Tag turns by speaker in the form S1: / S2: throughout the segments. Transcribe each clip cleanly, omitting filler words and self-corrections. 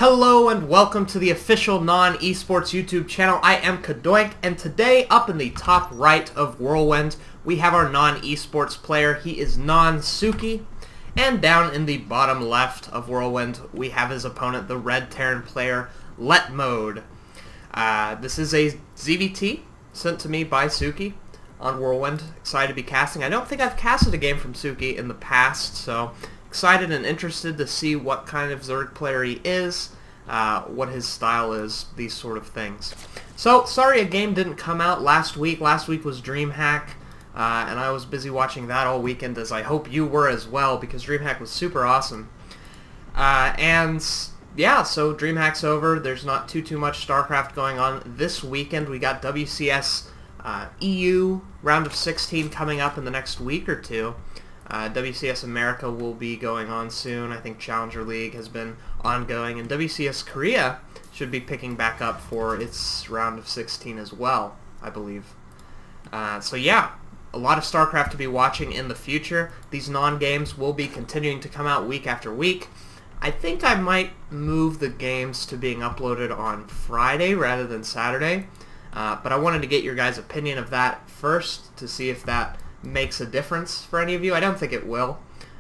S1: Hello and welcome to the official NoN-eSports YouTube channel. I am Cadoink, and today up in the top right of Whirlwind we have our NoN-eSports player. He is NoN-Sukki. And down in the bottom left of Whirlwind we have his opponent, the red Terran player, Letmode. This is a ZvT sent to me by Sukki on Whirlwind. Excited to be casting. I don't think I've casted a game from Sukki in the past, so excited and interested to see what kind of Zerg player he is, what his style is, these sort of things. So, sorry a game didn't come out last week. Last week was DreamHack, and I was busy watching that all weekend, as I hope you were as well, because DreamHack was super awesome. And yeah, so DreamHack's over. There's not too much StarCraft going on this weekend. We got WCS EU round of 16 coming up in the next week or two. WCS America will be going on soon. I think Challenger League has been ongoing, and WCS Korea should be picking back up for its round of 16 as well, I believe. So yeah, a lot of StarCraft to be watching in the future. These non-games will be continuing to come out week after week. I think I might move the games to being uploaded on Friday rather than Saturday, but I wanted to get your guys' opinion of that first to see if that makes a difference for any of you. I don't think it will,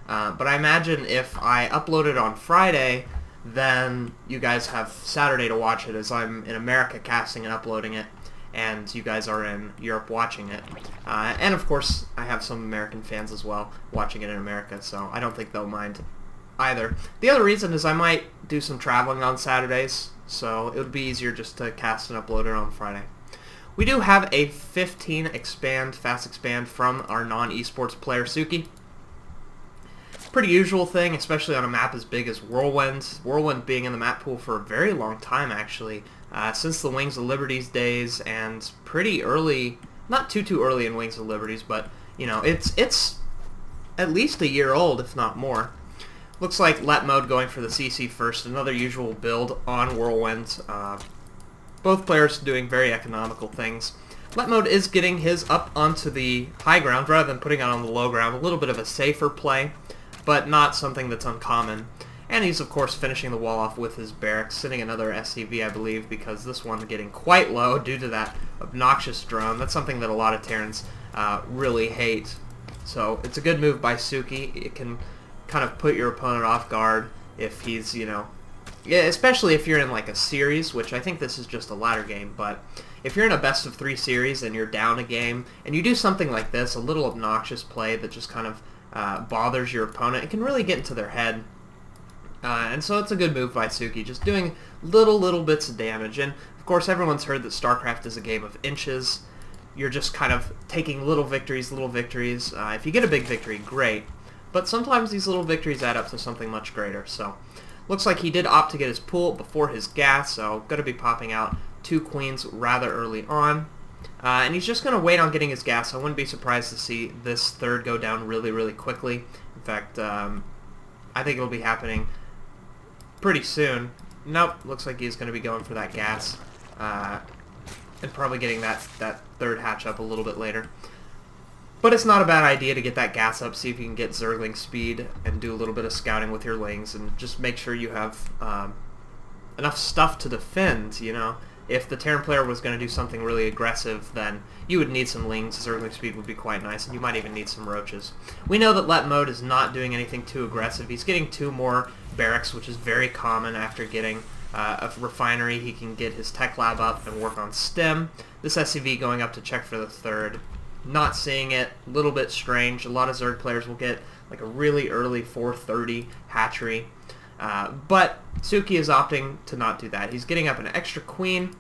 S1: but I imagine if I upload it on Friday, then you guys have Saturday to watch it, as I'm in America casting and uploading it, and you guys are in Europe watching it. And of course, I have some American fans as well watching it in America, so I don't think they'll mind either. The other reason is I might do some traveling on Saturdays, so it would be easier just to cast and upload it on Friday. We do have a 15 fast expand from our NoN-eSports player, Sukki. Pretty usual thing, especially on a map as big as Whirlwind. Whirlwind being in the map pool for a very long time, actually. Since the Wings of Liberties days, and pretty early, not too early in Wings of Liberties, but, you know, it's at least a year old, if not more. Looks like Letmode going for the CC first, another usual build on Whirlwind. Both players doing very economical things. Letmode is getting his up onto the high ground rather than putting it on the low ground. A little bit of a safer play, but not something that's uncommon. And he's, of course, finishing the wall off with his barracks, sending another SCV, I believe, because this one getting quite low due to that obnoxious drone. That's something that a lot of Terrans really hate. So it's a good move by Sukki. It can kind of put your opponent off guard if he's, you know, yeah, especially if you're in like a series, which I think this is just a ladder game, but if you're in a best of 3 series and you're down a game, and you do something like this, a little obnoxious play that just kind of bothers your opponent, it can really get into their head. And so it's a good move by Sukki, just doing little bits of damage. And of course everyone's heard that StarCraft is a game of inches. You're just kind of taking little victories. If you get a big victory, great. But sometimes these little victories add up to something much greater, so looks like he did opt to get his pool before his gas, so going to be popping out 2 queens rather early on. And he's just going to wait on getting his gas. I wouldn't be surprised to see this third go down really quickly. In fact, I think it'll be happening pretty soon. Nope, looks like he's going to be going for that gas. And probably getting that third hatch up a little bit later. But it's not a bad idea to get that gas up, see if you can get Zergling speed, and do a little bit of scouting with your lings, and just make sure you have enough stuff to defend, you know. If the Terran player was going to do something really aggressive, then you would need some lings. Zergling speed would be quite nice, and you might even need some roaches. We know that Letmode is not doing anything too aggressive. He's getting 2 more barracks, which is very common after getting a refinery. He can get his tech lab up and work on STEM. This SCV going up to check for the third. Not seeing it, a little bit strange. A lot of Zerg players will get like a really early 4:30 hatchery, but Sukki is opting to not do that. He's getting up an extra queen,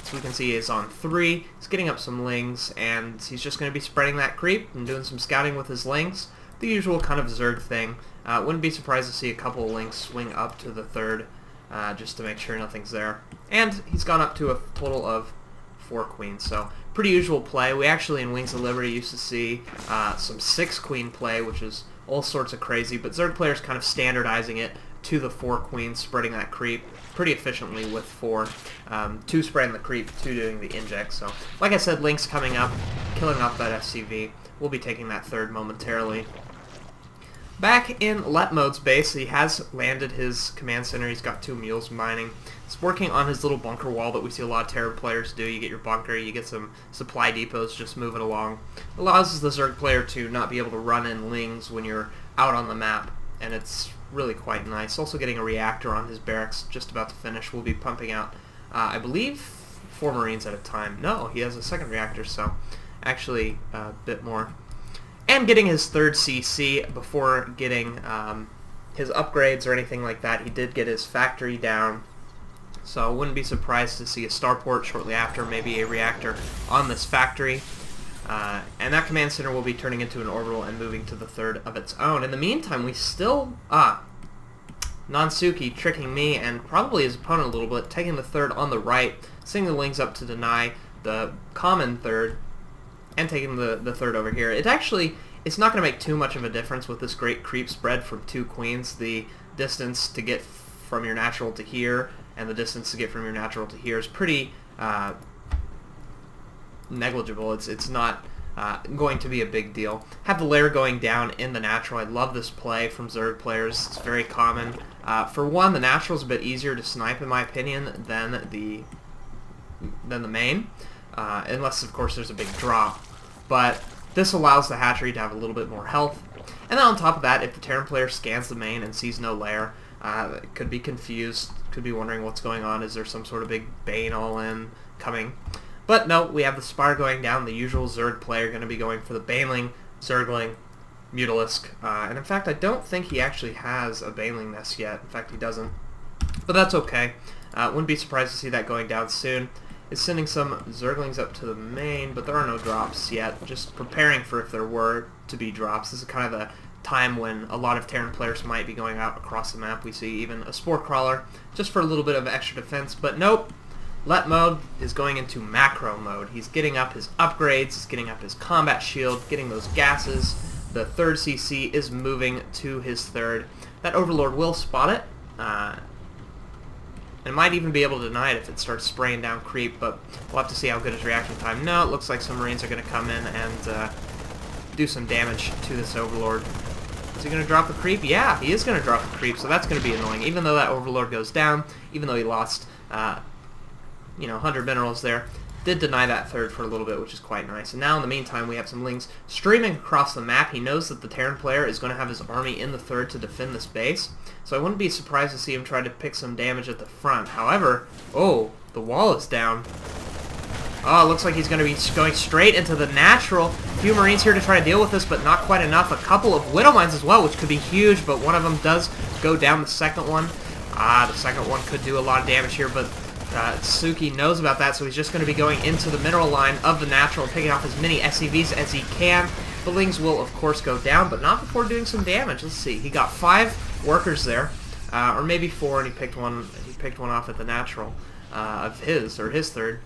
S1: so we can see he's on 3. He's getting up some lings, and he's just going to be spreading that creep and doing some scouting with his lings. The usual kind of Zerg thing. Wouldn't be surprised to see a couple of lings swing up to the third, just to make sure nothing's there. And he's gone up to a total of 4 queens, so pretty usual play. We actually in Wings of Liberty used to see some 6 queen play, which is all sorts of crazy, but Zerg players kind of standardizing it to the 4 queens, spreading that creep pretty efficiently with 4. 2 spreading the creep, 2 doing the inject. So like I said, Link's coming up, killing off that SCV. We'll be taking that third momentarily. Back in Letmode's base, he has landed his command center. He's got 2 mules mining. He's working on his little bunker wall that we see a lot of Terran players do. You get your bunker, you get some supply depots just moving along. Allows the Zerg player to not be able to run in lings when you're out on the map, and it's really quite nice. Also getting a reactor on his barracks, just about to finish. We'll be pumping out, I believe, 4 Marines at a time. No, he has a second reactor, so actually a bit more. And getting his 3rd CC before getting his upgrades or anything like that. He did get his factory down, so I wouldn't be surprised to see a starport shortly after, maybe a reactor on this factory. And that command center will be turning into an orbital and moving to the 3rd of its own. In the meantime, we still... NoN-Sukki tricking me and probably his opponent a little bit, taking the 3rd on the right, sending the lings up to deny the common 3rd, and taking the 3rd over here. It's not going to make too much of a difference with this great creep spread from 2 queens. The distance to get from your natural to here and the distance to get from your natural to here is pretty negligible. It's not going to be a big deal. Have the lair going down in the natural. I love this play from Zerg players. It's very common. For one, the natural is a bit easier to snipe in my opinion than the main, unless of course there's a big drop. But this allows the hatchery to have a little bit more health. And then on top of that, if the Terran player scans the main and sees no lair, could be confused, could be wondering what's going on. Is there some sort of big Bane all-in coming? But no, we have the Spire going down, the usual Zerg player going to be going for the Baneling, Zergling, Mutalisk. And in fact, I don't think he actually has a Baneling nest yet. In fact, he doesn't. But that's okay. Wouldn't be surprised to see that going down soon. Is sending some Zerglings up to the main, but there are no drops yet. Just preparing for if there were to be drops. This is kind of the time when a lot of Terran players might be going out across the map. We see even a Spore Crawler, just for a little bit of extra defense, but nope. Letmode is going into macro mode. He's getting up his upgrades, he's getting up his combat shield, getting those gases. The 3rd CC is moving to his 3rd. That Overlord will spot it, and might even be able to deny it if it starts spraying down creep, but we'll have to see how good his reaction time. No, it looks like some Marines are going to come in and do some damage to this Overlord. Is he going to drop a creep? Yeah, he is going to drop a creep, so that's going to be annoying. Even though that Overlord goes down, even though he lost 100 minerals there, did deny that 3rd for a little bit, which is quite nice. And now in the meantime, we have some lings streaming across the map. He knows that the Terran player is going to have his army in the 3rd to defend this base, so I wouldn't be surprised to see him try to pick some damage at the front. However, oh, the wall is down. Oh, it looks like he's going to be going straight into the natural. A few Marines here to try to deal with this, but not quite enough. A couple of Widow Mines as well, which could be huge, but one of them does go down, the second one. The second one could do a lot of damage here, but Sukki knows about that, so he's just going to be going into the mineral line of the natural and picking off as many SCVs as he can. The lings will, of course, go down, but not before doing some damage. Let's see. He got 5 workers there, or maybe 4, and he picked one off at the natural of his 3rd.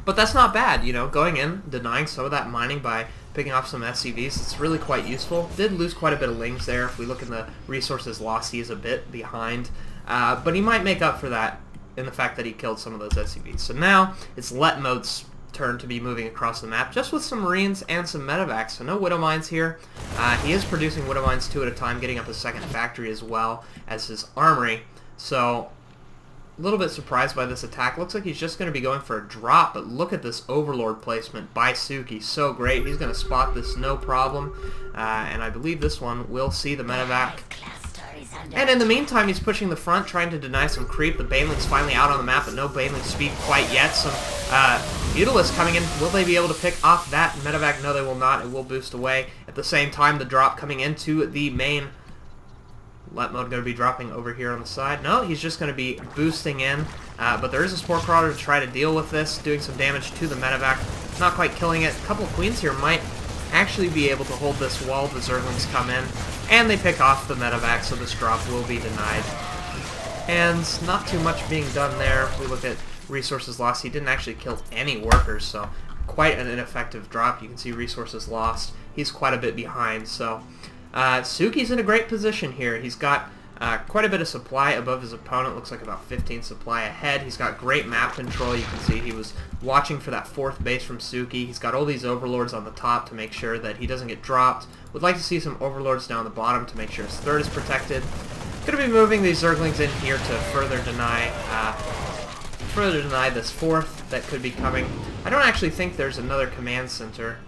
S1: But that's not bad, going in, denying some of that mining by picking off some SCVs. It's really quite useful. Did lose quite a bit of lings there. If we look in the resources lost, he is a bit behind, but he might make up for that in the fact that he killed some of those SCVs. So now it's Letmode's turn to be moving across the map, just with some Marines and some medevacs. So no Widow Mines here. He is producing Widow Mines 2 at a time, getting up his 2nd factory as well as his armory. So a little bit surprised by this attack. Looks like he's just going to be going for a drop, but look at this Overlord placement by Sukki. So great. He's going to spot this no problem, and I believe this one will see the medevac. And in the meantime, he's pushing the front, trying to deny some creep. The Baneling's finally out on the map, but no Baneling speed quite yet. Some Mutalisk coming in. Will they be able to pick off that medevac? No, they will not. It will boost away. At the same time, the drop coming into the main. Letmode going to be dropping over here on the side. No, he's just going to be boosting in. But there is a Spore Crawler to try to deal with this, doing some damage to the medevac. Not quite killing it. A couple of Queens here might actually be able to hold this while the Zerglings come in. And they pick off the medevac, so this drop will be denied. And not too much being done there. If we look at resources lost, he didn't actually kill any workers, so quite an ineffective drop. You can see resources lost. He's quite a bit behind, so Sukki's in a great position here. He's got Quite a bit of supply above his opponent. Looks like about 15 supply ahead. He's got great map control. You can see he was watching for that 4th base from Suki. He's got all these overlords on the top to make sure that he doesn't get dropped. Would like to see some overlords down the bottom to make sure his 3rd is protected. Going to be moving these Zerglings in here to further deny this 4th that could be coming. I don't actually think there's another command center.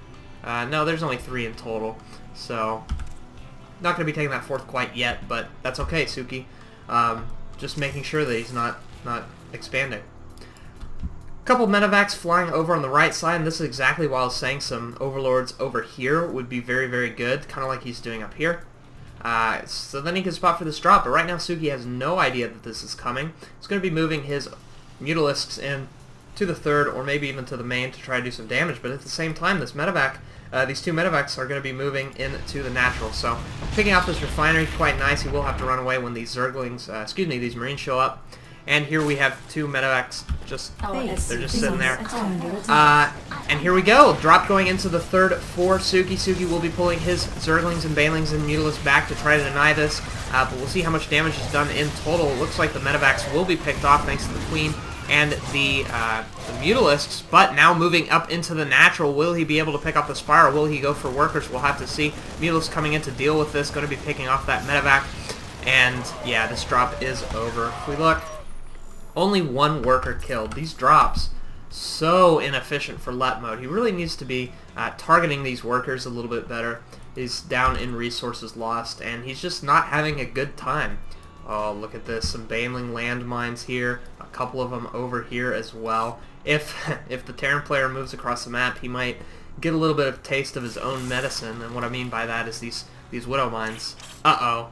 S1: No, there's only 3 in total. So, not going to be taking that 4th quite yet, but that's okay, Suki. Just making sure that he's not expanding. A couple medevacs flying over on the right side, and this is exactly why I was saying some overlords over here would be very, very good, kind of like he's doing up here. So then he can spot for this drop, but right now Suki has no idea that this is coming. He's going to be moving his Mutalisks in to the 3rd, or maybe even to the main to try to do some damage, but at the same time, this medevac, these 2 medevacs are going to be moving into the natural. So picking off this refinery, quite nice. He will have to run away when these Zerglings, these Marines show up. And here we have 2 medevacs they're just sitting there. And here we go. Drop going into the 3rd for Suki. Suki will be pulling his Zerglings and Banelings and Mutalisks back to try to deny this. But we'll see how much damage is done in total. It looks like the medevacs will be picked off thanks to the Queen and the Mutalisks, but now moving up into the natural, will he be able to pick up the Spire? Will he go for workers? We'll have to see. Mutalisks coming in to deal with this, going to be picking off that medevac, and yeah, this drop is over. If we look, only 1 worker killed. These drops, so inefficient for Letmode. He really needs to be targeting these workers a little bit better. He's down in resources lost, and he's just not having a good time. Oh, look at this, some Baneling landmines here, a couple of them over here as well. If the Terran player moves across the map, he might get a little bit of taste of his own medicine, and what I mean by that is these Widow Mines. Uh-oh.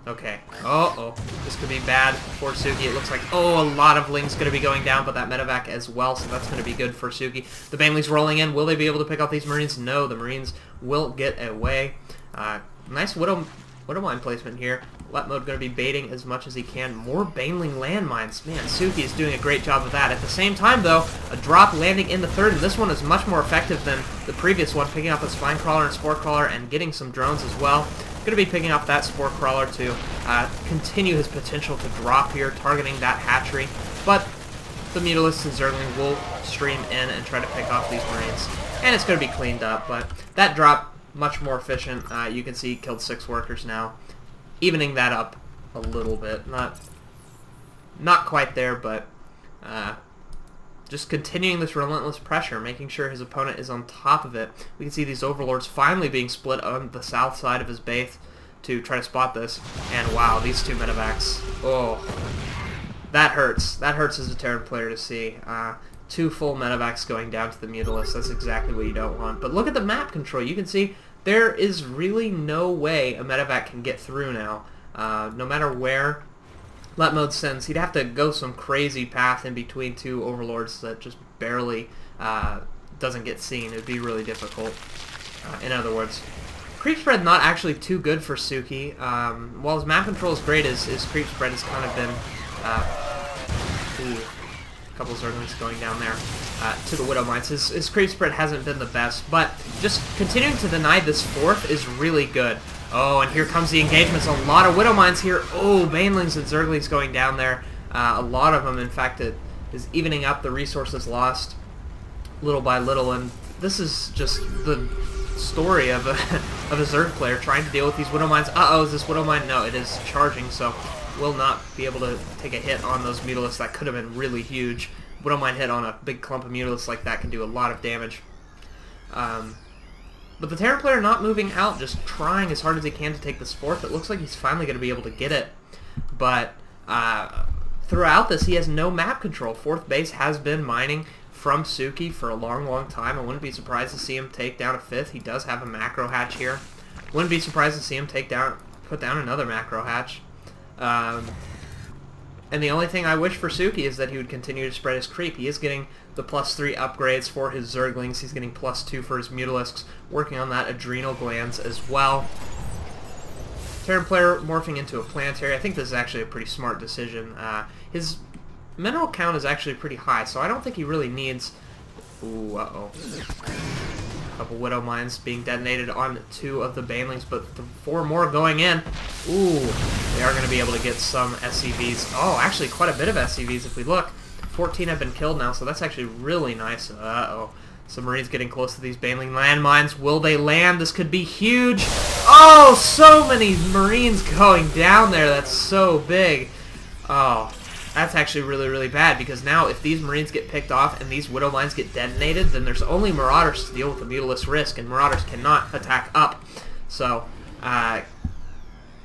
S1: Okay. Uh-oh. This could be bad for Suki. It looks like, a lot of Ling's going to be going down, but that medevac as well, so that's going to be good for Suki. The Banelings rolling in. Will they be able to pick out these Marines? No, the Marines will get away. Nice Widow Mine placement here. Letmode going to be baiting as much as he can. More Baneling landmines. Man, Suki is doing a great job of that. At the same time, though, a drop landing in the 3rd, and this one is much more effective than the previous one, picking up a Spine Crawler and Spore Crawler and getting some drones as well. Going to be picking up that Spore Crawler to continue his potential to drop here, targeting that hatchery. But the Mutalisks and Zergling will stream in and try to pick off these Marines. And it's going to be cleaned up, but that drop, much more efficient. You can see he killed 6 workers now, evening that up a little bit. Not quite there, but just continuing this relentless pressure, making sure his opponent is on top of it. We can see these overlords finally being split on the south side of his base to try to spot this. And wow, these 2 medevacs. Oh, that hurts. That hurts as a Terran player to see. 2 full medevacs going down to the Mutalisks. That's exactly what you don't want. But look at the map control. You can see there is really no way a medevac can get through now. No matter where Letmode sends, he'd have to go some crazy path in between 2 overlords that just barely doesn't get seen. It would be really difficult. In other words, creep spread not actually too good for Suki. While his map control is great, his creep spread has kind of been... a couple of Zerglings going down there to the Widow Mines. His creep spread hasn't been the best, but just continuing to deny this 4th is really good. Oh, and here comes the engagements. A lot of Widow Mines here. Oh, Banelings and Zerglings going down there. A lot of them, in fact, it is evening up the resources lost little by little, and this is just the story of a Zerg player trying to deal with these Widow Mines. Uh-oh, is this Widow Mine? No, it is charging, so will not be able to take a hit on those Mutalisks. That could have been really huge. Widow Mine hit on a big clump of Mutalisks like that can do a lot of damage. But the Terran player not moving out, just trying as hard as he can to take this 4th. It looks like he's finally going to be able to get it. But throughout this, he has no map control. 4th base has been mining from Suki for a long, long time. I wouldn't be surprised to see him take down a 5th. He does have a macro hatch here. Wouldn't be surprised to see him put down another macro hatch. And the only thing I wish for Suki is that he would continue to spread his creep. He is getting the +3 upgrades for his Zerglings. He's getting +2 for his Mutalisks, working on that adrenal glands as well. Terran player morphing into a planetary. I think this is actually a pretty smart decision. His mineral count is actually pretty high, so I don't think he really needs... Ooh, uh-oh. A couple Widow Mines being detonated on 2 of the Banelings, but 4 more going in. Ooh, they are going to be able to get some SCVs. Oh, actually quite a bit of SCVs if we look. 14 have been killed now, so that's actually really nice. Uh-oh. Some Marines getting close to these Baneling landmines. Will they land? This could be huge. Oh, so many Marines going down there. That's so big. Oh, that's actually really, really bad, because now if these Marines get picked off and these Widow Mines get detonated, then there's only Marauders to deal with the Mutalisk risk, and Marauders cannot attack up. So, yeah,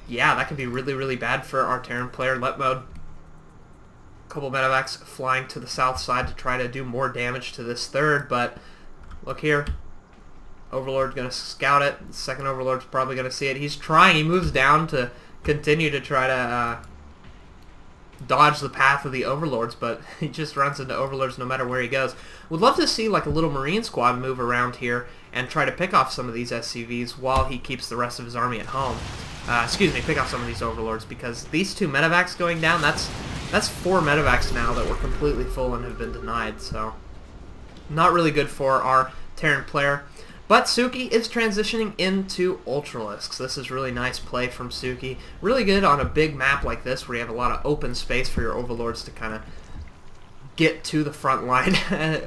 S1: that could be really, really bad for our Terran player, Letmode. A couple medevacs flying to the south side to try to do more damage to this third, but look here. Overlord's going to scout it. The second Overlord's probably going to see it. He's trying. He moves down to continue to try to dodge the path of the Overlords, but he just runs into Overlords no matter where he goes. Would love to see like a little Marine squad move around here and try to pick off some of these SCVs while he keeps the rest of his army at home. Excuse me, pick off some of these Overlords, because these 2 medevacs going down, that's 4 medevacs now that were completely full and have been denied, so not really good for our Terran player. But Suki is transitioning into Ultralisks. This is really nice play from Suki. Really good on a big map like this where you have a lot of open space for your Overlords to kind of get to the front line.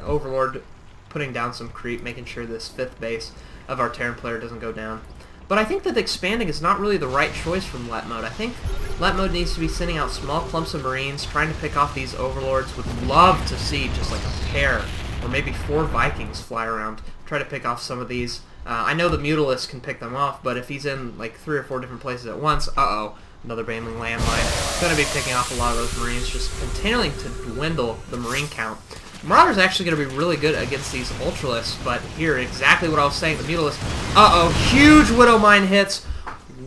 S1: Overlord putting down some creep, making sure this 5th base of our Terran player doesn't go down. But I think that expanding is not really the right choice from Letmode. I think Letmode needs to be sending out small clumps of Marines, trying to pick off these Overlords. Would love to see just like a pair or maybe 4 Vikings fly around, try to pick off some of these. I know the Mutalisk can pick them off, but if he's in like 3 or 4 different places at once, uh-oh, another Baneling landmine. Going to be picking off a lot of those Marines, just continuing to dwindle the Marine count. Marauder's actually going to be really good against these Ultralisks, but here, exactly what I was saying, the Mutalisk. Uh-oh, huge Widow Mine hits.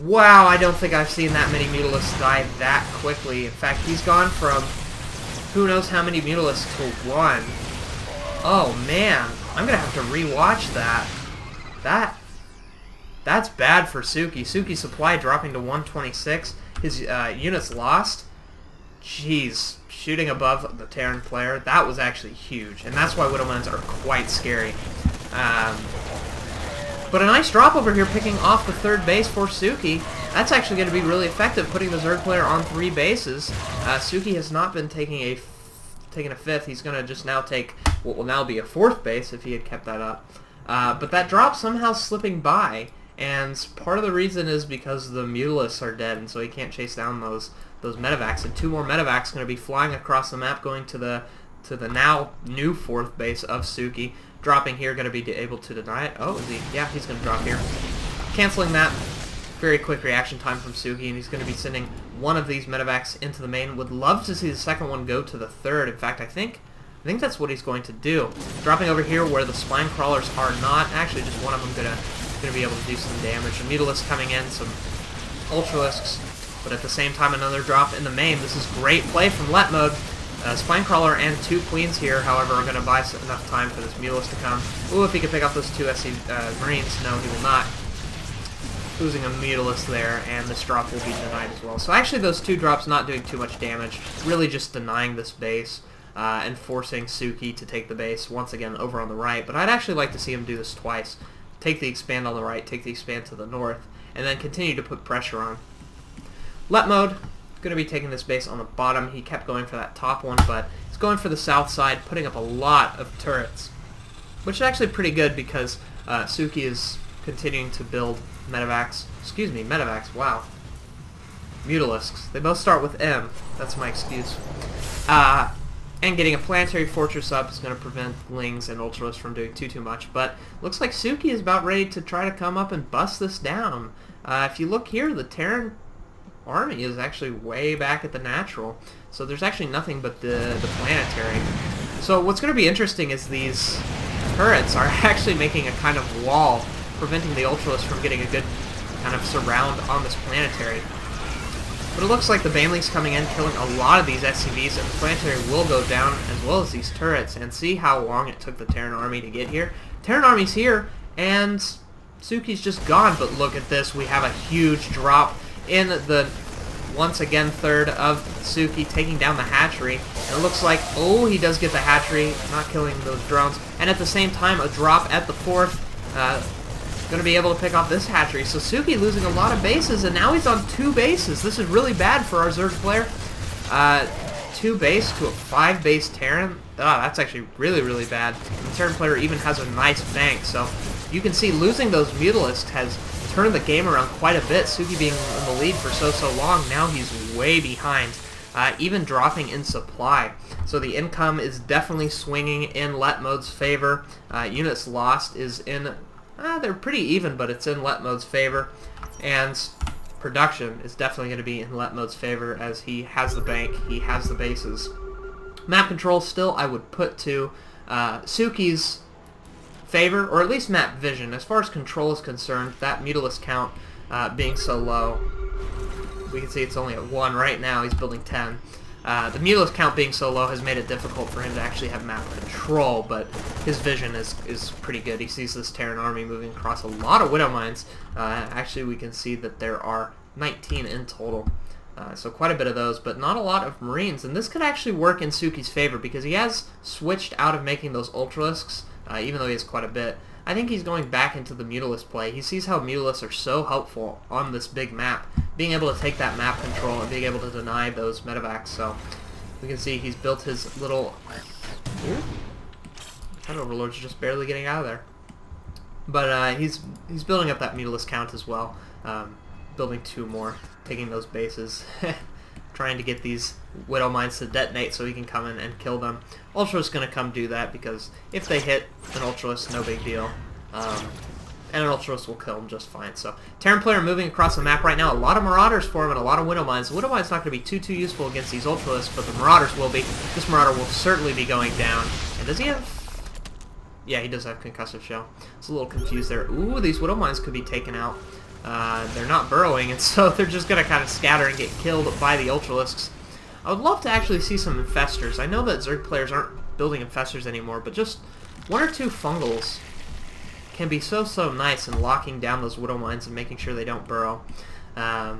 S1: Wow, I don't think I've seen that many Mutalisks die that quickly. In fact, he's gone from who knows how many Mutalisks to 1. Oh, man. I'm going to have to rewatch that. That's bad for Suki. Suki's supply dropping to 126. His units lost. Jeez. Shooting above the Terran player. That was actually huge. And that's why Widow Mines are quite scary. But a nice drop over here picking off the 3rd base for Suki. That's actually going to be really effective, putting the Zerg player on 3 bases. Suki has not been taking a 5th. He's going to just now take what will now be a 4th base if he had kept that up. But that drop somehow slipping by, and part of the reason is because the Mutalisks are dead, and so he can't chase down those medevacs. And 2 more medevacs going to be flying across the map, going to the now new 4th base of Suki. Dropping here, going to be able to deny it. Oh, is he? Yeah, he's going to drop here. Canceling that. Very quick reaction time from Suki, and he's going to be sending one of these medevacs into the main. Would love to see the second one go to the 3rd. In fact, I think that's what he's going to do. Dropping over here where the spine crawlers are not. Actually, just one of them gonna be able to do some damage. A Mutalisk coming in, some Ultralisks, but at the same time another drop in the main. This is great play from Letmode. Spinecrawler and 2 Queens here, however, are going to buy enough time for this Mutalisk to come. Ooh, if he can pick off those 2 Marines. No, he will not. Losing a Mutalisk there, and this drop will be denied as well. So actually those 2 drops not doing too much damage, really just denying this base and forcing Suki to take the base once again over on the right. But I'd actually like to see him do this twice. Take the expand on the right, take the expand to the north, and then continue to put pressure on. Letmode going to be taking this base on the bottom. He kept going for that top one, but he's going for the south side, putting up a lot of turrets, which is actually pretty good because Suki is continuing to build medevacs. Excuse me, medevacs, wow. Mutalisks. They both start with M. That's my excuse. And getting a planetary fortress up is going to prevent Lings and Ultras from doing too much, but looks like Suki is about ready to try to come up and bust this down. If you look here, the Terran army is actually way back at the natural, so there's actually nothing but the planetary. So what's going to be interesting is these turrets are actually making a kind of wall, preventing the Ultras from getting a good kind of surround on this planetary. But it looks like the Banelings coming in, killing a lot of these SCVs, and the planetary will go down as well as these turrets. And see how long it took the Terran army to get here. Terran army's here, and Suki's just gone. But look at this, we have a huge drop in the, once again, 3rd of Suki, taking down the hatchery. And it looks like, oh, he does get the hatchery, not killing those drones. And at the same time, a drop at the 4th. going to be able to pick off this hatchery. So Tsuki losing a lot of bases, and now he's on 2 bases. This is really bad for our Zerg player. 2 base to a 5 base Terran. That's actually really, really bad. The Terran player even has a nice bank, so you can see losing those Mutalisks has turned the game around quite a bit. Tsuki being in the lead for so long, now he's way behind, even dropping in supply. So the income is definitely swinging in Letmode's favor. Units lost is in, they're pretty even, but it's in Letmode's favor. And production is definitely going to be in Letmode's favor, as he has the bank, he has the bases. Map control still I would put to Tsuki's favor, or at least map vision. As far as control is concerned, that Mutalisk count being so low, we can see it's only at 1 right now. He's building 10. The Mutalisk count being so low has made it difficult for him to actually have map control, but his vision is pretty good. He sees this Terran army moving across a lot of Widow Mines. Actually, we can see that there are 19 in total. So quite a bit of those, but not a lot of Marines. And this could actually work in Tsuki's favor, because he has switched out of making those Ultralisks, even though he has quite a bit. I think he's going back into the Mutalisk play. He sees how Mutalisks are so helpful on this big map, being able to take that map control and being able to deny those medevacs. So we can see he's built his little... That Overlord's just barely getting out of there. But he's building up that Mutalisk count as well. Building 2 more, taking those bases, trying to get these Widow Mines to detonate so he can come in and kill them. Ultra's going to come do that, because if they hit an Ultralist, no big deal. And an Ultralist will kill him just fine. So Terran player moving across the map right now. A lot of Marauders for him and a lot of Widow Mines. The Widow Mine's not going to be too useful against these Ultralists, but the Marauders will be. This Marauder will certainly be going down. And does he have... Yeah, he does have Concussive Shell. It's a little confused there. Ooh, these Widow Mines could be taken out. They're not burrowing, and so they're just going to kind of scatter and get killed by the Ultralisks. I would love to actually see some Infestors. I know that Zerg players aren't building Infestors anymore, but just 1 or 2 Fungals can be so nice in locking down those Widow Mines and making sure they don't burrow. At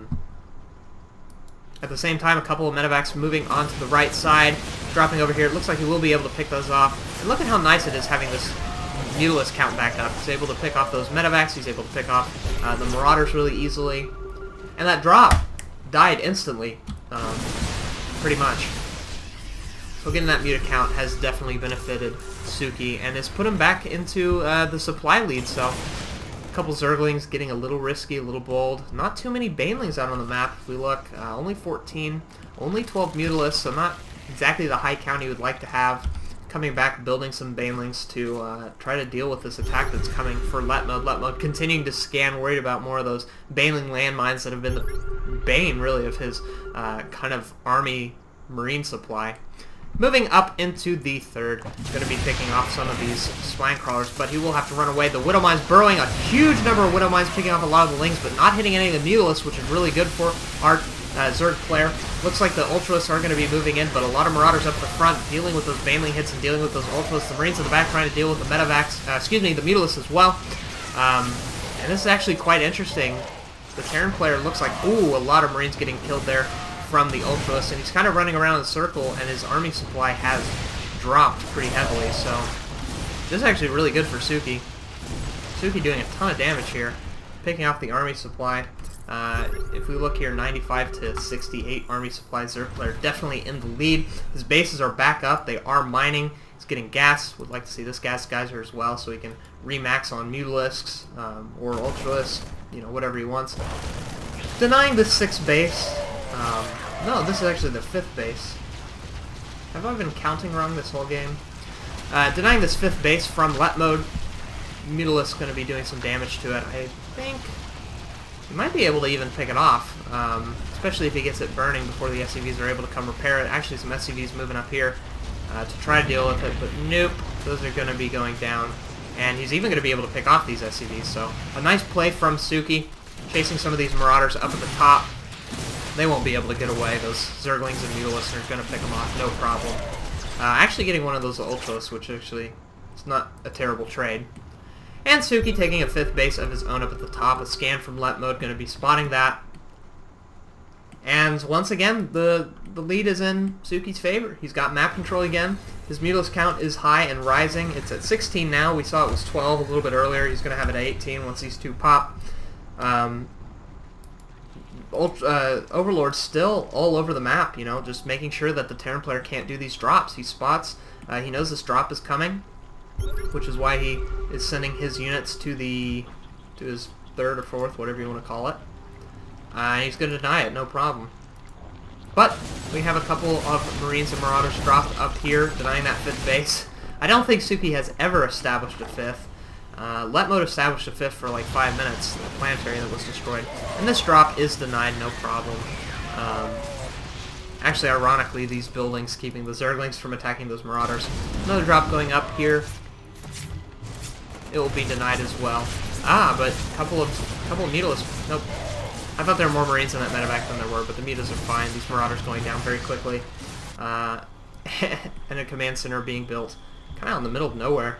S1: the same time, a couple of medevacs moving onto the right side, dropping over here. It looks like he will be able to pick those off. And look at how nice it is having this Mutalisk count back up. He's able to pick off those medevacs. He's able to pick off the Marauders really easily. And that drop died instantly, pretty much. So getting that Muta count has definitely benefited Tsuki and has put him back into the supply lead. So a couple Zerglings getting a little risky, a little bold. Not too many Banelings out on the map if we look. Only 14, only 12 Mutalisks, so not exactly the high count you would like to have. Coming back, building some Banelings to try to deal with this attack that's coming for Letmode. Letmode continuing to scan, worried about more of those Baneling landmines that have been the bane, really, of his kind of army marine supply. Moving up into the 3rd, going to be picking off some of these Spine Crawlers, but he will have to run away. The Widow Mines burrowing, a huge number of Widow Mines, picking off a lot of the Lings, but not hitting any of the Mutalisks, which is really good for our Zerg player. Looks like the Ultralists are going to be moving in, but a lot of Marauders up the front, dealing with those Baneling hits and dealing with those Ultralists. The Marines in the back trying to deal with the medevacs, the Mutalisks as well. And this is actually quite interesting. The Terran player looks like, ooh, a lot of Marines getting killed there from the Ultralists, and he's kind of running around in a circle, and his army supply has dropped pretty heavily, so this is actually really good for Tsuki. Tsuki doing a ton of damage here, picking off the army supply. If we look here, 95 to 68 army supply. Zerg player definitely in the lead. His bases are back up. They are mining. He's getting gas. Would like to see this gas geyser as well, so he can remax on Mutalisks or Ultralisks, you know, whatever he wants. Denying the 6th base. No, this is actually the 5th base. Have I been counting wrong this whole game? Denying this 5th base from Letmode. Mutalisk going to be doing some damage to it. I think he might be able to even pick it off, especially if he gets it burning before the SCVs are able to come repair it. Actually, some SCVs moving up here to try to deal with it, but nope, those are going to be going down. And he's even going to be able to pick off these SCVs, so a nice play from Tsuki, chasing some of these Marauders up at the top. They won't be able to get away. Those Zerglings and Mutalisks are going to pick them off, no problem. Actually getting one of those Ultras, which actually is not a terrible trade. And Tsuki taking a 5th base of his own up at the top. A scan from Letmode going to be spotting that. And once again, the lead is in Suki's favor. He's got map control again. His Mutalisk count is high and rising. It's at 16 now. We saw it was 12 a little bit earlier. He's going to have it at 18 once these two pop. Overlord's still all over the map, you know, just making sure that the Terran player can't do these drops. He spots, he knows this drop is coming, which is why he is sending his units to his third or fourth, whatever you want to call it. He's going to deny it, no problem. But we have a couple of Marines and Marauders dropped up here, denying that fifth base. I don't think Suki has ever established a fifth. Letmode established a fifth for like 5 minutes, the planetary that was destroyed. And this drop is denied, no problem. Actually, ironically, these buildings keeping the Zerglings from attacking those Marauders. Another drop going up here. It will be denied as well. But a couple of Mutalisks. Nope. I thought there were more Marines in that medevac than there were, but the Mutas are fine. These Marauders going down very quickly. And a command center being built kind of out in the middle of nowhere.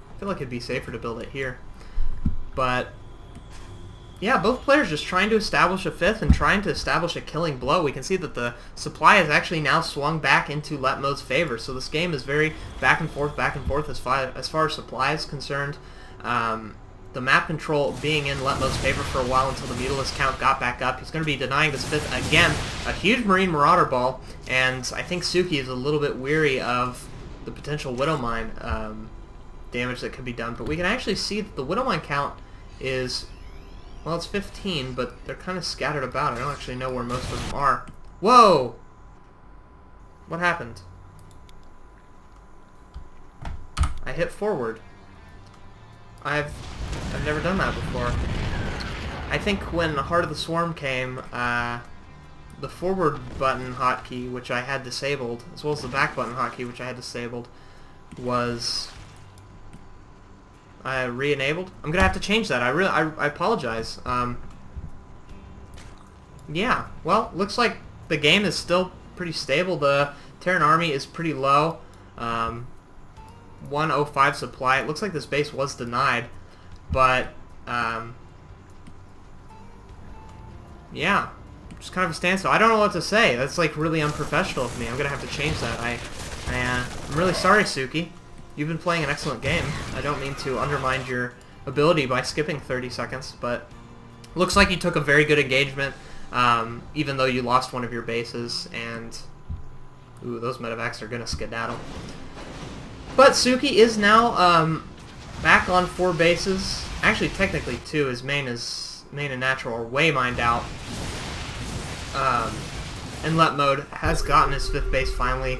S1: I feel like it'd be safer to build it here. But yeah, both players just trying to establish a fifth and trying to establish a killing blow. We can see that the supply has actually now swung back into Letmode's favor. So this game is very back and forth as far as supply is concerned. The map control being in Letmode's favor for a while until the Mutalisk count got back up. He's going to be denying this fifth again. A huge Marine Marauder ball, and I think Suki is a little bit weary of the potential Widowmine damage that could be done. But we can actually see that the Widowmine count is, well, it's 15, but they're kind of scattered about. I don't actually know where most of them are. Whoa! What happened? I hit forward. I've never done that before. I think when Heart of the Swarm came, the forward button hotkey, which I had disabled, as well as the back button hotkey, which I had disabled, was re-enabled. I'm gonna have to change that. I apologize. Yeah. Well, looks like the game is still pretty stable. The Terran army is pretty low. 105 supply. It looks like this base was denied, but yeah, just kind of a standstill. I don't know what to say. That's like really unprofessional of me. I'm gonna have to change that. I'm really sorry, Suki. You've been playing an excellent game. I don't mean to undermine your ability by skipping 30 seconds, but looks like you took a very good engagement, even though you lost one of your bases, and ooh, those medevacs are gonna skedaddle. But Suki is now back on 4 bases. Actually, technically 2. His main and natural are way mined out. And Letmode has gotten his 5th base finally.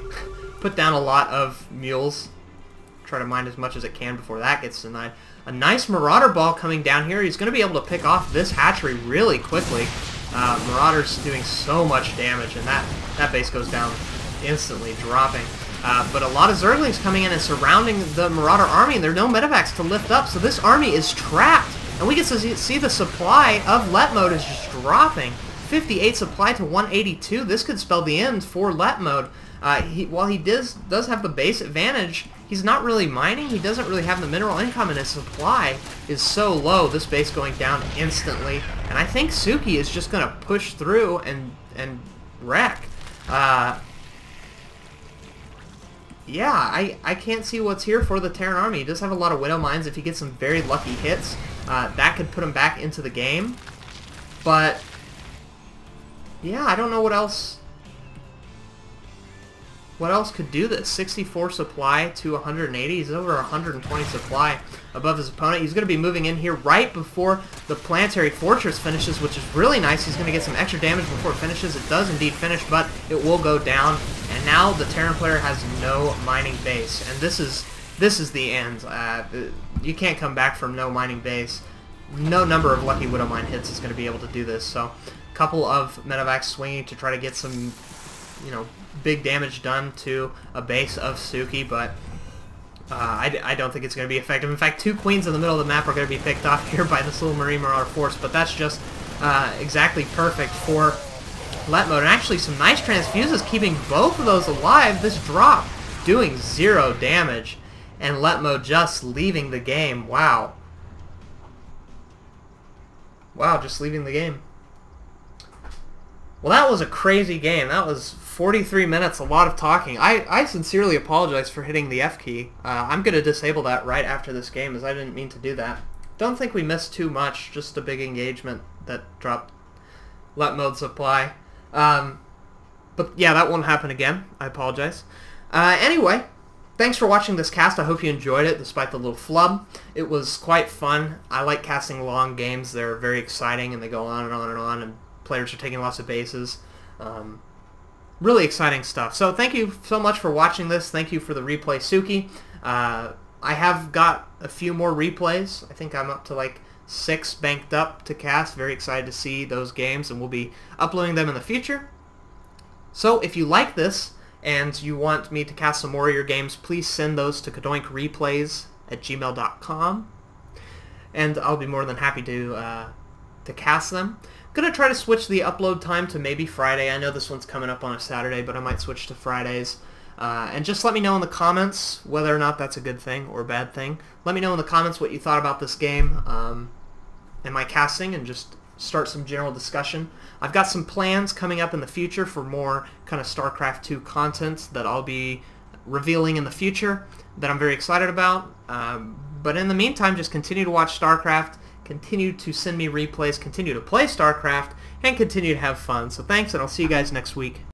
S1: Put down a lot of mules. Try to mine as much as it can before that gets denied. A nice Marauder ball coming down here. He's going to be able to pick off this hatchery really quickly. Marauder's doing so much damage, and that base goes down instantly, dropping. But a lot of Zerglings coming in and surrounding the Marauder army, and there are no medevacs to lift up, so this army is trapped. And we get to see the supply of Letmode is just dropping. 58 supply to 182. This could spell the end for Letmode. While he does have the base advantage, he's not really mining. He doesn't really have the mineral income, and his supply is so low, this base going down instantly. And I think Suki is just going to push through and wreck. Yeah, I can't see what's here for the Terran army. He does have a lot of Widow Mines. If he gets some very lucky hits, that could put him back into the game. But yeah, I don't know what else could do this. 64 supply to 180. He's over 120 supply above his opponent. He's going to be moving in here right before the Planetary Fortress finishes, which is really nice. He's going to get some extra damage before it finishes. It does indeed finish, but it will go down. And now the Terran player has no mining base, and this is the end. You can't come back from no mining base. No number of lucky Widowmine hits is going to be able to do this. So, a couple of medevacs swinging to try to get some, big damage done to a base of Suki, but I don't think it's going to be effective. In fact, 2 queens in the middle of the map are going to be picked off here by this little Marine Marauder force, but that's just exactly perfect for Letmode. And actually some nice transfuses keeping both of those alive. This drop doing 0 damage, and Letmode just leaving the game. Wow. Wow, just leaving the game. Well, that was a crazy game. That was 43 minutes, a lot of talking. I sincerely apologize for hitting the F key. I'm going to disable that right after this game, as I didn't mean to do that. Don't think we missed too much, just a big engagement that dropped Letmode supply. But yeah, that won't happen again. I apologize. Anyway, thanks for watching this cast. I hope you enjoyed it, despite the little flub. It was quite fun. I like casting long games. They're very exciting, and they go on and on and on, and players are taking lots of bases. Really exciting stuff. So thank you so much for watching this. Thank you for the replay, Suki. I have got a few more replays. I think I'm up to like 6 banked up to cast. Very excited to see those games, and we'll be uploading them in the future. So if you like this and you want me to cast some more of your games, please send those to CadoinkReplays@gmail.com, and I'll be more than happy to cast them. I'm going to try to switch the upload time to maybe Friday. I know this one's coming up on a Saturday, but I might switch to Fridays. And just let me know in the comments whether or not that's a good thing or a bad thing. Let me know in the comments what you thought about this game and my casting, and just start some general discussion. I've got some plans coming up in the future for more kind of StarCraft 2 content that I'll be revealing in the future that I'm very excited about. But in the meantime, just continue to watch StarCraft, continue to send me replays, continue to play StarCraft, and continue to have fun. So thanks, and I'll see you guys next week.